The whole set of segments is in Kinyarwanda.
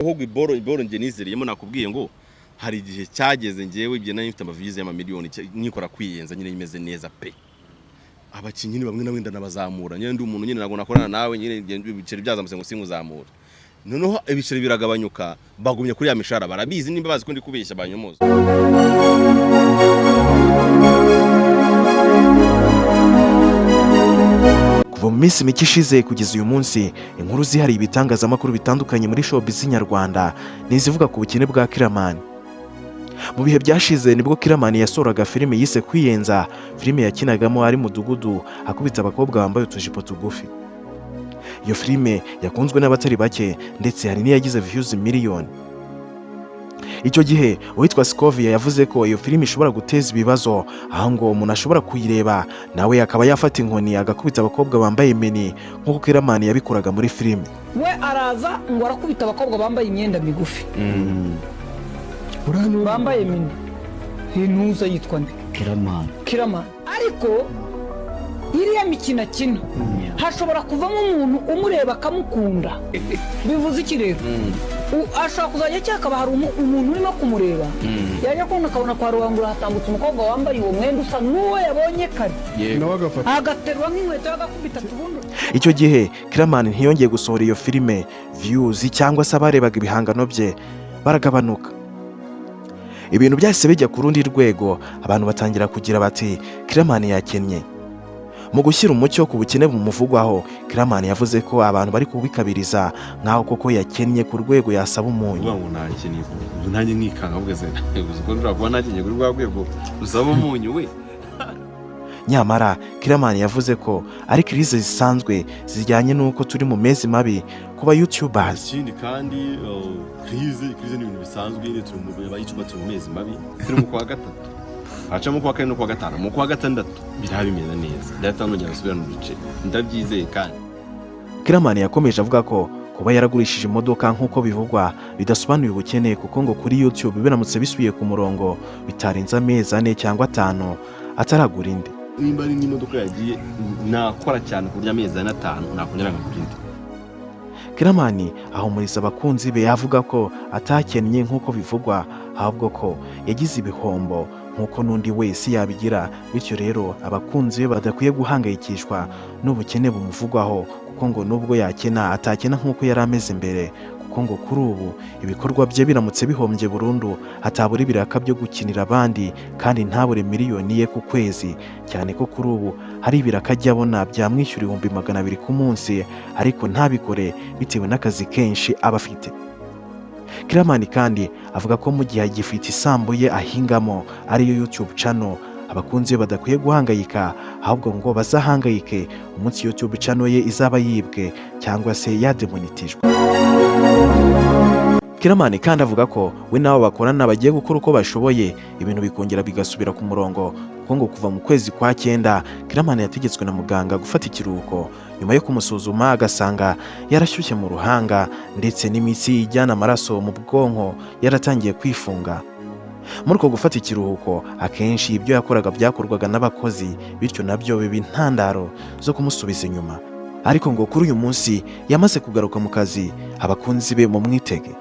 ahubwo iboro nge nizereyemo nakubwiye ngo hari igihe cyageze ngewe ibyo nari mfite amavize y'amamiliyoni nikora kwiyenza nyine imeze neza pe abakinyi ni bamwe na wenda nabazamura nyine ndi umuntu nyine nago nakorana nawe nyine ibiceri byazamutse ngo sinkuzamura noneho ibiceri biragabanyuka bagumye kuri ya mishara barabizi nimba bazi ko ndi kubeshya banyomoza. Kuva mu minsi mike ishize kugeza uyu munsi inkuru zihari ibitangazamakuru bitandukanye muri showbiz nyarwanda nizivuga ku bukene bwa Kiramani. Mu bihe byashize nibwo Kiramani yasoraga filime yise Kwiyenza, filime yakinagamo ari mudugudu akubita abakobwa bambaye utujipo tugufi. Iyo filime yakunzwe n'abatari bake ndetse hari n'iyagize views miliyoni. Icyo gihe uwitwa Scovia yavuze ko iyo filime ishobora guteza ibibazo aho ngo umuntu ashobora kuyireba nawe akaba yafata inkoni agakubita abakobwa bambaye mini nk'uko Kiramani yabikoraga muri filime. We araza ngo arakubita abakobwa bambaye imyenda migufi bambaye mini hintuza yitwa nde Kiramani ariko iriya mikina kino hashobora kuvamo umuntu umureba akamukunda bivuze iki rero ashaka kuzajya cyakaba hari umuntu urimo kumureba yajya kubona akabona kwa Ruhangura hatambutse umukobwa wambaye uwo mwenda usa n'uwo yabonye kare agaterwa nk'inkweto agakubita tubundo. Icyo gihe Kiramani ntiyongeye gusohora iyo filime, views cyangwa se abarebaga ibihangano bye baragabanuka. Ibintu byahise bijya ku rundi rwego, abantu batangira kugira bati Kiramani yakennye. Mu gushyira umucyo ku bukene bumuvugwaho, Kiramani yavuze ko abantu bari kubikabiriza nkaho koko yakennye ku rwego yasaba umunyu. Ngo ntakennye nanjye nkikanga bugeze uko ndurakuba nakennye kuri rwa rwego usaba umunyu we. Nyamara Kiramani yavuze ko ari krize zisanzwe zijyanye n'uko turi mu mezi mabi kuba YouTubers. Ikindi kandi krize ni ibintu bisanzwe nyine turi mu YouTuber turi mu mezi mabi turi mu kwa gatatu aca mu kwa kane no kwa gatanu mu kwa gatandatu birabimeza neza ndatangira gusubira mu bice ndabyizeye kandi. Kiramani yakomeje avuga ko kuba yaragurishije imodoka nk'uko bivugwa bidasobanuye ubukene kuko ngo kuri YouTube biramutse bisubiye ku murongo bitarenza amezi 4 cyangwa 5 ataragura indi. Nimba ari n'imodoka yagiye nakora cyane kurya amezi 5 nakongera ngakora indi. Kiramani ahumuriza abakunzi be yavuga ko atakennye nk'uko bivugwa ahubwo ko yagize ibihombo nk'uko n'undi wese yabigira, bityo rero abakunzi be badakwiye guhangayikishwa n'ubukene bumuvugwaho kuko ngo nubwo yakena atakena nk'uko yari ameze mbere kuko ngo kuri ubu ibikorwa bye biramutse bihombye burundu hatabura ibiraka byo gukinira abandi kandi ntabure miliyoni ye ku kwezi, cyane ko kuri ubu hari ibiraka ajya abona byamwishyura 200 ku munsi ariko ntabikore bitewe n'akazi kenshi aba afite. Kiramani kandi avuga ko mu gihe agifite isambu ye ahingamo ariyo YouTube channel abakunzi be badakwiye guhangayika ahubwo ngo bazahangayike umunsi YouTube channel ye izaba yibwe cyangwa se yademonetijwe. Kiramani kandi avuga ko we nabo bakorana bagiye gukora uko bashoboye ibintu bikongera bigasubira ku murongo kuko ngo kuva mu kwezi kwa 9 Kiramani yategetswe na muganga gufata ikiruhuko nyuma yo kumusuzuma agasanga yarashyushye mu ruhanga ndetse n'imitsi ijyana amaraso mu bwonko yaratangiye kwifunga. Muri uko gufata ikiruhuko akenshi ibyo yakoraga byakorwaga n'abakozi bityo nabyo biba intandaro zo kumusubiza inyuma, ariko ngo kuri uyu munsi yamaze kugaruka mu kazi abakunzi be mu mwitege.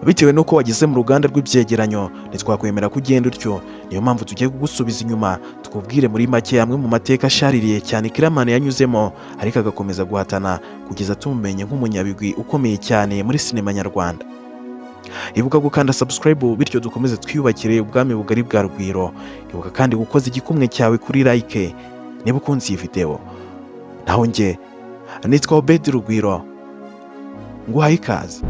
Bitewe nuko wageze mu ruganda rw'ibyegeranyo ntitwakwemera kugenda utyo, niyo mpamvu tugiye kugusubiza inyuma tukubwire muri make amwe mu mateka ashaririye cyane Kiramani yanyuzemo ariko agakomeza guhatana kugeza tumumenye nk'umunyabigwi ukomeye cyane muri sinema nyarwanda. Ibuka gukanda subscribe bityo dukomeze twiyubakire ubwami bugari bwa Rugwiro. Ibuka kandi gukoza igikumwe cyawe kuri like niba ukunze iyi video. Naho nge nitwa Obed Rugwiro nguhaye ikaze.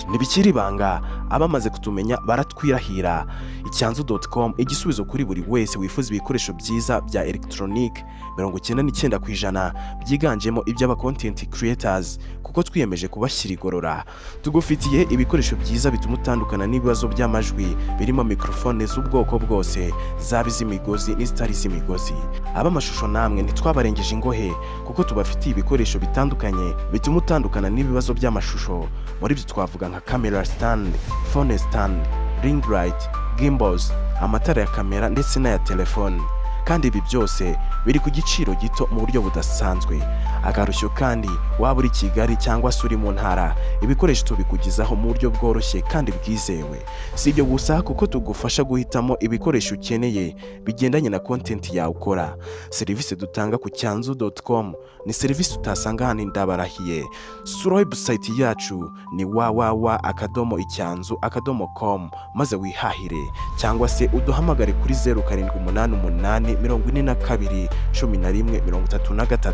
Ntibikiri ibanga abamaze kutumenya baratwirahira. Icyanzu.com igisubizo kuri buri wese wifuza ibikoresho byiza bya electronic 99% byiganjemo iby'aba content creators kuko twiyemeje kubashyira igorora. Tugufitiye ibikoresho byiza bituma utandukana n'ibibazo by'amajwi birimo microphone z'ubwoko bwose zaba iz'imigozi n'izitari iz'imigozi. Abamashusho namwe ntitwabarengeje ingohe kuko tubafitiye ibikoresho bitandukanye bituma utandukana n'ibibazo by'amashusho. Muri byo twavuga nka camera stand, phone stand, ring light, gimbals, amatara ya kamera ndetse n'aya telefone. Kandi ibi byose biri ku giciro gito mu buryo budasanzwe. Akarusho kandi waba uri Kigali cyangwa se uri mu ntara, ibikoresho tubikugezaho mu buryo bworoshye kandi bwizewe. Si ibyo gusa kuko tugufasha guhitamo ibikoresho ukeneye bigendanye na content yawe ukora. Serivisi dutanga ku cyanzu.com ni serivisi utasanga hano ndabarahiye. Sura website yacu ni www.icyanzu.com maze wihahire, cyangwa se uduhamagare kuri 0788421133.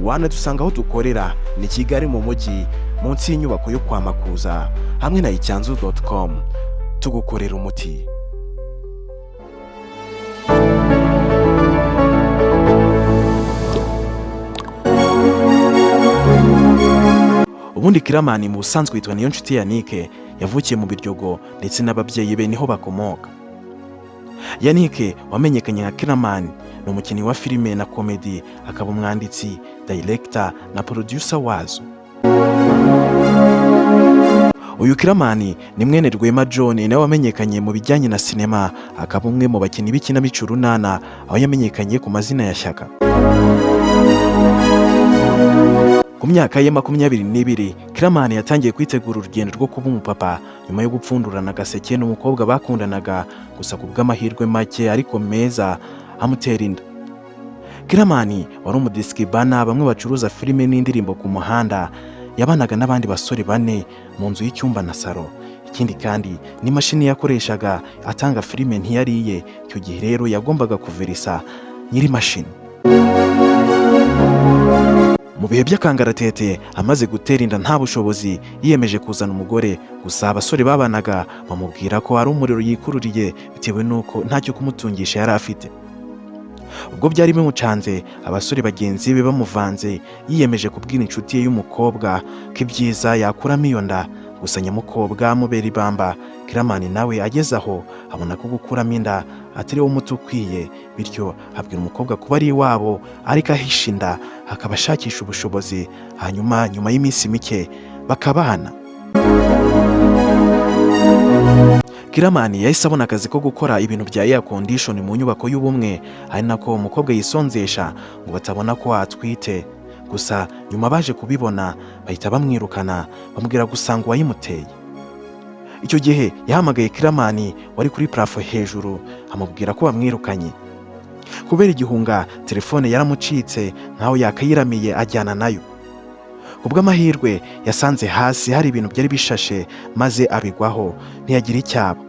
Wanadusanga aho dukorera ni Kigali mu mujyi munsi y'inyubako yo kwa Makuza. Hamwe na icyanzu.com tugukorera umuti. Ubundi Kiramani mu busanzwe yitwa Niyonshuti Yannick, yavukiye mu Biryogo ndetse n'ababyeyi be niho bakomoka. Yannick wamenyekanye nka Kiramani ni umukinnyi wa filime na komedi, akaba umwanditsi, director na producer wazo. Uyu Kiramani ni mwene Rwema John nawe wamenyekanye mu bijyanye na sinema, akaba umwe mu bakinnyi b'ikinamico Runana, aho yamenyekanye ku mazina ya Shyaka. Ku myaka ye 22, Kiramani yatangiye kwitegura urugendo rwo kuba umupapa nyuma yo gupfundurana agaseke n'umukobwa bakundanaga, gusa ku bw'amahirwe make ariko meza amutera inda. Kiramani wari umudiskibana, bamwe bacuruza filime n'indirimbo ku muhanda, yabanaga n'abandi basore 4 mu nzu y'icyumba na salo. Ikindi kandi ni mashini yakoreshaga atanga filime ntiyariye, icyo gihe rero yagombaga kuverisa nyiri mashini. Mu bihe by'akangaratete amaze gutera inda nta bushobozi, yiyemeje kuzana umugore, gusa abasore babanaga bamubwira ko ari umuriro yikururiye bitewe nuko ntacyo kumutungisha yari afite. Ubwo byari bimucanze, abasore bagenzi be bamuvanze, yiyemeje kubwira inshuti ye y'umukobwa ko ibyiza yakuramo iyo nda, gusa nyamukobwa amubera ibamba. Kiramani nawe ageze aho abona ko gukuramo inda atari wo muti ukwiye, bityo abwira umukobwa kuba ari iwabo ariko ahisha inda, akaba ashakisha ubushobozi, hanyuma nyuma y'iminsi mike bakabana. Kiramani yahise abona akazi ko gukora ibintu bya air condition mu nyubako y'ubumwe, ari nako umukobwa yisonzesha ngo batabona ko atwite. Gusa nyuma baje kubibona bahita bamwirukana, bamubwira gusanga uwayimuteye. Icyo gihe yahamagaye Kiramani wari kuri plafo hejuru, amubwira ko bamwirukanye. Kubera igihunga telefone yaramucitse nkaho yakayiramiye ajyana nayo. Kubw'amahirwe yasanze hasi hari ibintu byari bishashe, maze abigwaho ntiyagira icyaba.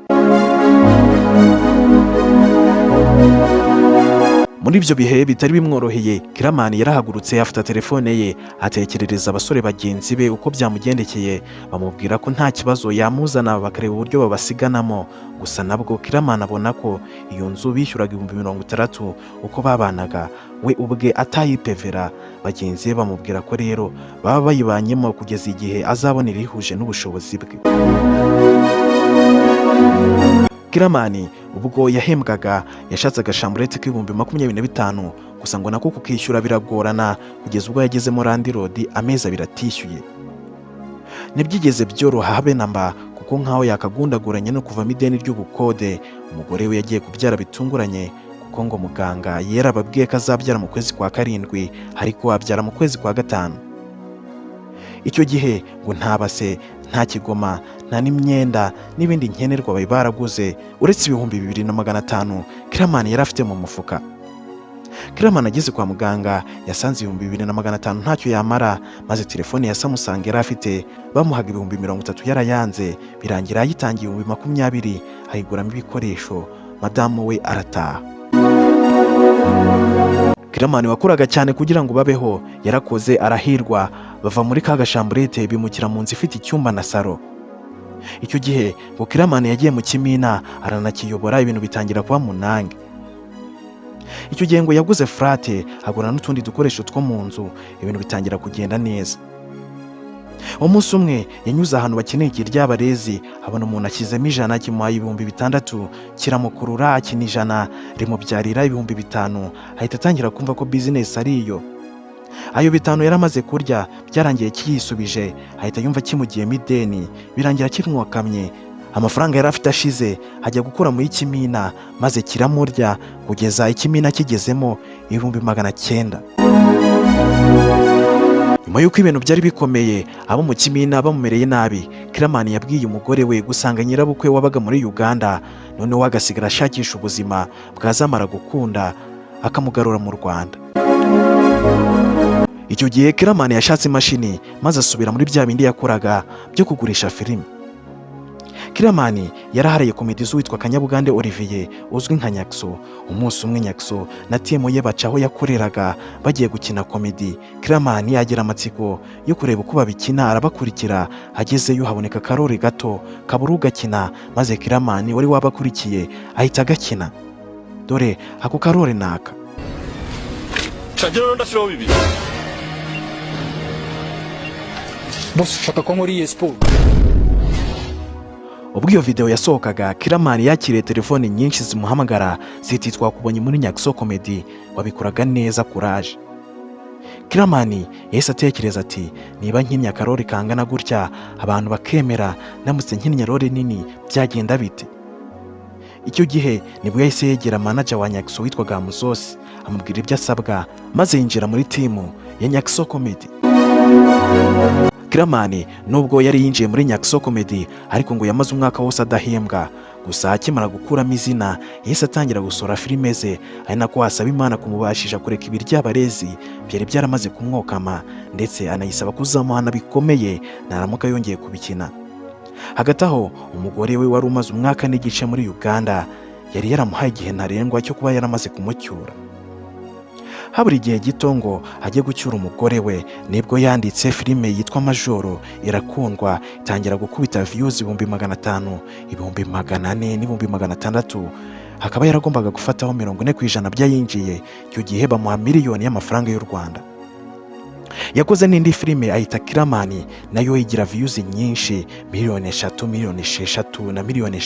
Muri ibyo bihe bitari bimworoheye, Kiramani yarahagurutse afata telefone ye atekerereza abasore bagenzi be uko byamugendekeye, bamubwira ko nta kibazo yamuzana bakareba uburyo babasiganamo. Gusa nabwo Kiramani abona ko iyo nzu bishyuraga 60,000 uko babanaga, we ubwe atayipevera. Bagenzi be bamubwira ko rero baba bayibanyemo kugeza igihe azabonera ihuje n'ubushobozi bwe. Kiramani ubwo yahembwaga yashatse agashamburete k'25,000, gusa ngo nako kukishyura biragorana kugeza ubwo yagezemo Landlord amezi 2 atishyuye. Ntibyigeze byoroha habe namba, kuko nkaho yakagundaguranye no kuvamo ideni ry'ubukode. Umugore we yagiye kubyara bitunguranye, kuko ngo muganga yarababwiye ko azabyara mu kwezi kwa 7 ariko abyara mu kwezi kwa 5. Icyo gihe ngo nta base, nta kigoma, nta n'imyenda n'ibindi nkenerwa bari baraguze uretse 2,500 Kiramani yari afite mu mufuka. Kiramani ageze kwa muganga yasanze 2,500 ntacyo yamara, maze telefone ya Samsung yari afite bamuhaga 30,000 yarayanze, birangira ayitangiye 20,000 ayiguramo ibikoresho, madamu we arataha. Kiramani wakoraga cyane kugira ngo babeho yarakoze arahirwa, bava muri ka gashamburete bimukira mu nzu ifite icyumba na salo. Icyo gihe ngo Kiramani yagiye mu kimina aranakiyobora, ibintu bitangira kuba munange. Icyo gihe ngo yaguze frate, agura n'utundi dukoresho two mu nzu, ibintu bitangira kugenda neza. Umunsi umwe yanyuze ahantu bakeneye ry'abarezi, abona umuntu akizemo 100 kimuhaye 6,000, kiramukurura akina 100 rimubyarira 5,000, ahita atangira kumva ko business ari iyo. Ayo 5 yaramaze kurya byarangiye kiyisubije, ahita yumva kimugiyemo ideni, birangira kimwokamye. Amafaranga yari afite ashize, ajya gukura mu ikimina, maze kiramurya kugeza ikimina kigezemo 900. Nyuma y'uko ibintu byari bikomeye, abo mu Kimina bamumereye nabi, Kiramani yabwiye umugore we gusanga nyirabukwe wabaga muri Uganda, noneho agasigara ashakisha ubuzima bwazamara gukunda akamugarura mu Rwanda. Icyo gihe Kiramani yashatse imashini maze asubira muri bya bindi yakoraga byo kugurisha filime. Kiramani yarahariye komedi z'uwitwa Kanyabugande Olivier uzwi nka Nyakso. Umunsi umwe Nyakso na timu ye bacaho yakoreraga bagiye gukina komedi. Kiramani yagira amatsiko yo kureba uko babikina, arabakurikira. Agezeyo haboneka karori gato kabura ugakina, maze Kiramani wari wabakurikiye ahita agakina. Dore ako karori naka. bose ushaka ko nkuriye siporo. Ubwo iyo video yasohokaga, Kiramani yakiriye telefone nyinshi zimuhamagara ziti twakubonye muri Nyakso Comedy, wabikoraga neza, courage. Kiramani yahise atekereza ati niba nkinnye akarori kangana gutya abantu bakemera, namutse nkinnye role nini byagenda bite? Icyo gihe nibwo yahise yegera manager wa Nyakso witwaga Musosi amubwira ibyo asabwa, maze yinjira muri timu ya Nyakso Comedy. Kiramani nubwo yari yinjiye muri Nyakso Comedy, ariko ngo yamaze umwaka wose adahembwa. Gusa akimara gukuramo izina yahise atangira gusora filime ze, ari nako asaba Imana kumubashisha kureka ibiryabarezi byari byaramaze kumwokama, ndetse anayisaba kuzamuhana bikomeye naramuka yongeye kubikina. Hagati aho umugore we wari umaze umwaka n'igice muri Uganda yari yaramuhaye igihe ntarengwa cyo kuba yaramaze kumucyura. Habura igihe gito ngo ajye gucyura umugore we, nibwo yanditse filime yitwa Majoro, irakundwa, itangira gukubita views 500, 400, 600. Hakaba yaragombaga gufataho 40% byayinjiye. Icyo gihe bamuha miliyoni y'amafaranga y'u Rwanda. Yakoze n'indi filime ayita Kiramani, nayo igira views nyinshi, 3 miliyoni, 6 na 5 miliyoni.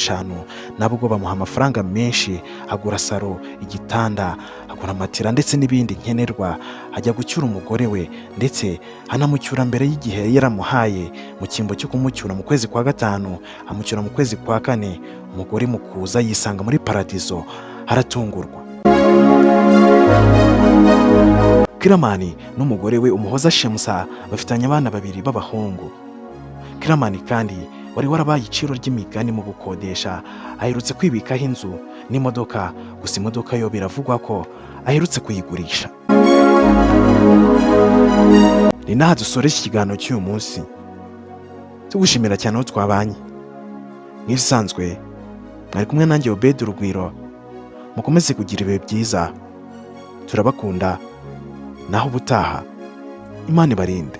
Nabwo bamuha amafaranga menshi, agura saro, igitanda, agura matira ndetse n'ibindi nkenerwa. Ajya gucyura umugore we, ndetse anamucyura mbere y'igihe yaramuhaye. Mu cyimbo cyo kumucyura mu kwezi kwa 5, amucyura mu kwezi kwa 4. Umugore mukuza yisanga muri paradizo, haratungurwa. Kiramani n'umugore we Umuhoza Shemusa bafitanye abana 2 b'abahungu. Kiramani kandi wari warabaye iciro ry'imigani mu gukodesha, aherutse kwibikaho inzu n'imodoka. Gusa imodoka yo biravugwa ko aherutse kuyigurisha. Ni naha dusoreje ikiganiro cy'uyu munsi, tugushimira cyane aho twabanye. Nk'ibisanzwe mwari kumwe nanjye Obed Rugwiro. Mukomeze kugira ibihe byiza, turabakunda. Naho ubutaha, Imana ibarinde.